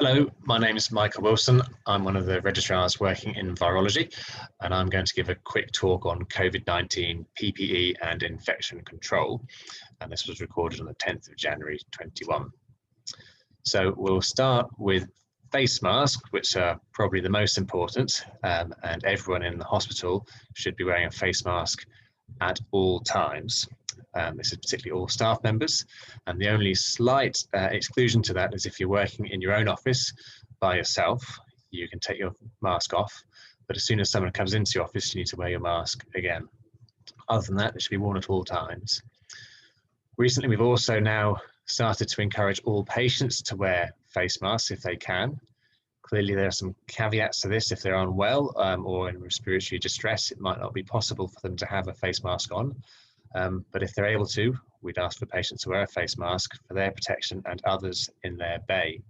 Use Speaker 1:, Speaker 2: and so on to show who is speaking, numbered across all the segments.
Speaker 1: Hello, my name is Michael Wilson. I'm one of the registrars working in virology, and I'm going to give a quick talk on COVID-19 PPE and infection control. And this was recorded on the 10th of January 21. So we'll start with face masks, which are probably the most important, and everyone in the hospital should be wearing a face mask at all times. This is particularly all staff members, and the only slight exclusion to that is if you're working in your own office by yourself, you can take your mask off, but as soon as someone comes into your office, you need to wear your mask again. Other than that, it should be worn at all times. Recently, we've also now started to encourage all patients to wear face masks if they can. Clearly, there are some caveats to this. If they're unwell or in respiratory distress, it might not be possible for them to have a face mask on. But if they're able to, we'd ask for patients to wear a face mask for their protection and others in their bay.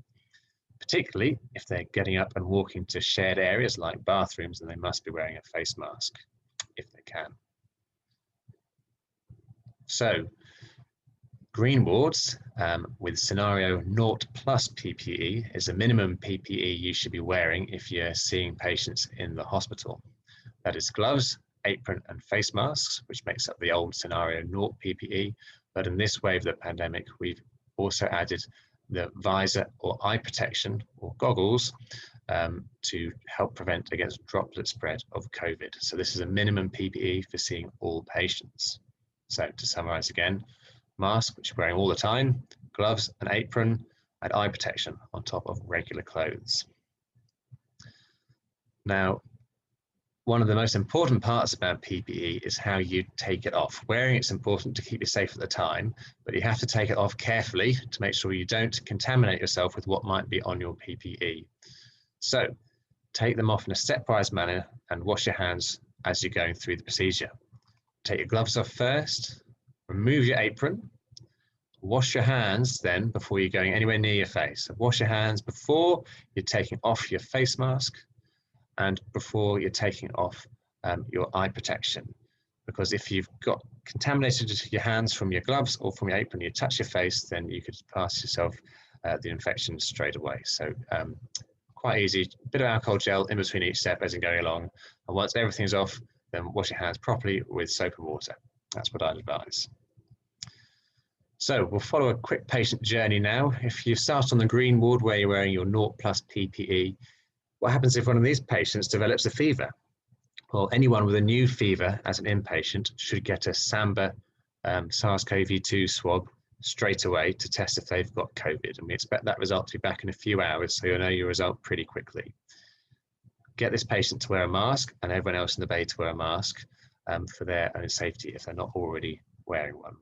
Speaker 1: Particularly if they're getting up and walking to shared areas like bathrooms, then they must be wearing a face mask if they can. So, green wards with scenario 0+ PPE is a minimum PPE you should be wearing if you're seeing patients in the hospital. That is gloves, apron and face masks, which makes up the old scenario 0 PPE. But in this wave of the pandemic, we've also added the visor or eye protection or goggles to help prevent against droplet spread of COVID. So this is a minimum PPE for seeing all patients. So to summarize again, mask, which you're wearing all the time, gloves, an apron, and eye protection on top of regular clothes. Now, one of the most important parts about PPE is how you take it off. Wearing it's important to keep you safe at the time, but you have to take it off carefully to make sure you don't contaminate yourself with what might be on your PPE. So take them off in a stepwise manner and wash your hands as you're going through the procedure. Take your gloves off first, remove your apron, wash your hands then before you're going anywhere near your face. So wash your hands before you're taking off your face mask and before you're taking off your eye protection. Because if you've got contaminated your hands from your gloves or from your apron, you touch your face, then you could pass yourself the infection straight away. So quite easy, a bit of alcohol gel in between each step as you're going along. And once everything's off, then wash your hands properly with soap and water. That's what I'd advise. So we'll follow a quick patient journey now. If you start on the green ward where you're wearing your 0+ PPE, what happens if one of these patients develops a fever? Well, anyone with a new fever as an inpatient should get a SAMBA SARS-CoV-2 swab straight away to test if they've got COVID. And we expect that result to be back in a few hours, so you'll know your result pretty quickly. Get this patient to wear a mask and everyone else in the bay to wear a mask for their own safety if they're not already wearing one.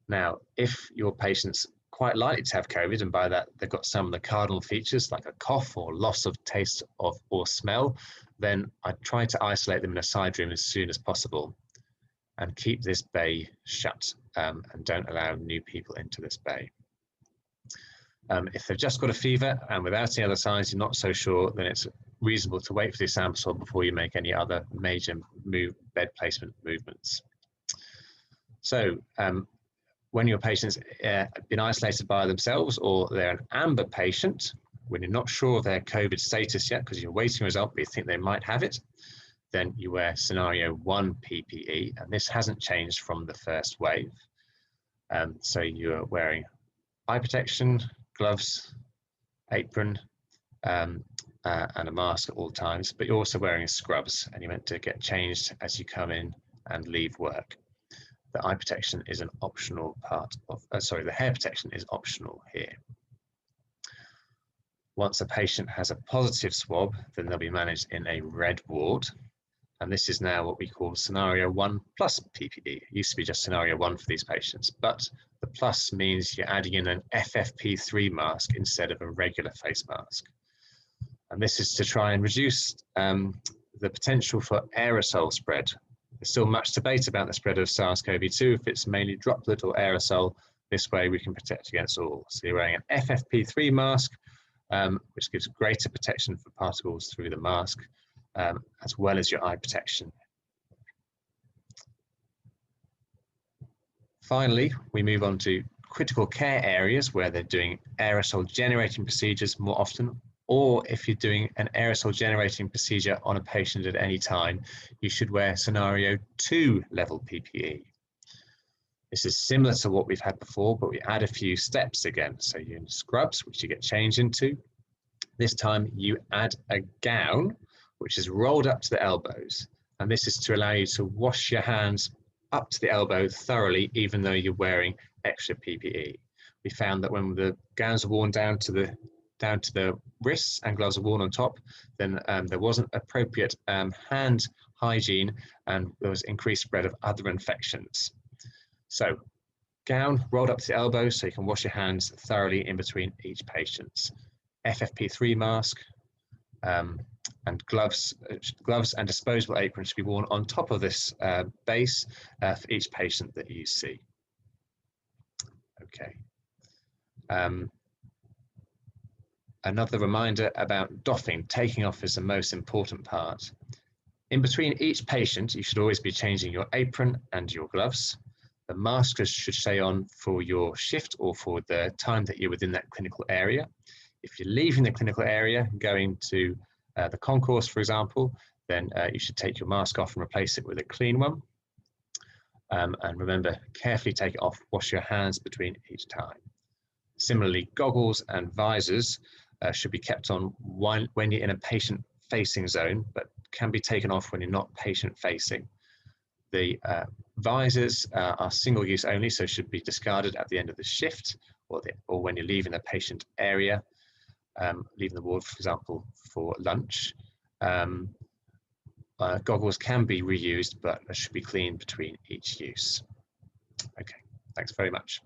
Speaker 1: Now, if your patient's quite likely to have COVID, and by that they've got some of the cardinal features like a cough or loss of taste or smell, then I'd try to isolate them in a side room as soon as possible and keep this bay shut and don't allow new people into this bay. If they've just got a fever and without any other signs you're not so sure, then it's reasonable to wait for the sample swab before you make any other major bed placement movements. So when your patient's been isolated by themselves or they're an amber patient, when you're not sure of their COVID status yet because you're waiting a result but you think they might have it, then you wear scenario 1 PPE, and this hasn't changed from the first wave. So you're wearing eye protection, gloves, apron, and a mask at all times, but you're also wearing scrubs and you're meant to get changed as you come in and leave work. The eye protection is an optional part of, the hair protection is optional here. Once a patient has a positive swab, then they'll be managed in a red ward. And this is now what we call scenario 1+ PPE. It used to be just scenario 1 for these patients, but the plus means you're adding in an FFP3 mask instead of a regular face mask. And this is to try and reduce the potential for aerosol spread. There's still much debate about the spread of SARS-CoV-2, if it's mainly droplet or aerosol. This way we can protect against all. So you're wearing an FFP3 mask, which gives greater protection for particles through the mask, as well as your eye protection. Finally, we move on to critical care areas where they're doing aerosol generating procedures more often, or if you're doing an aerosol generating procedure on a patient at any time, you should wear scenario 2 level PPE. This is similar to what we've had before, but we add a few steps again. So you're in scrubs, which you get changed into. This time you add a gown, which is rolled up to the elbows. And this is to allow you to wash your hands up to the elbow thoroughly, even though you're wearing extra PPE. We found that when the gowns are worn down to the wrists and gloves are worn on top, then there wasn't appropriate hand hygiene, and there was increased spread of other infections. So gown rolled up to the elbow so you can wash your hands thoroughly in between each patient. FFP3 mask and gloves and disposable apron should be worn on top of this base for each patient that you see. Okay. Another reminder about doffing. Taking off is the most important part. In between each patient, you should always be changing your apron and your gloves. The mask should stay on for your shift or for the time that you're within that clinical area. If you're leaving the clinical area, going to the concourse, for example, then you should take your mask off and replace it with a clean one. And remember, carefully take it off, wash your hands between each time. Similarly, goggles and visors should be kept on when you're in a patient-facing zone, but can be taken off when you're not patient-facing. The visors are single-use only, so should be discarded at the end of the shift or when you're leaving the patient area, leaving the ward, for example, for lunch. Goggles can be reused, but should be cleaned between each use. Okay, thanks very much.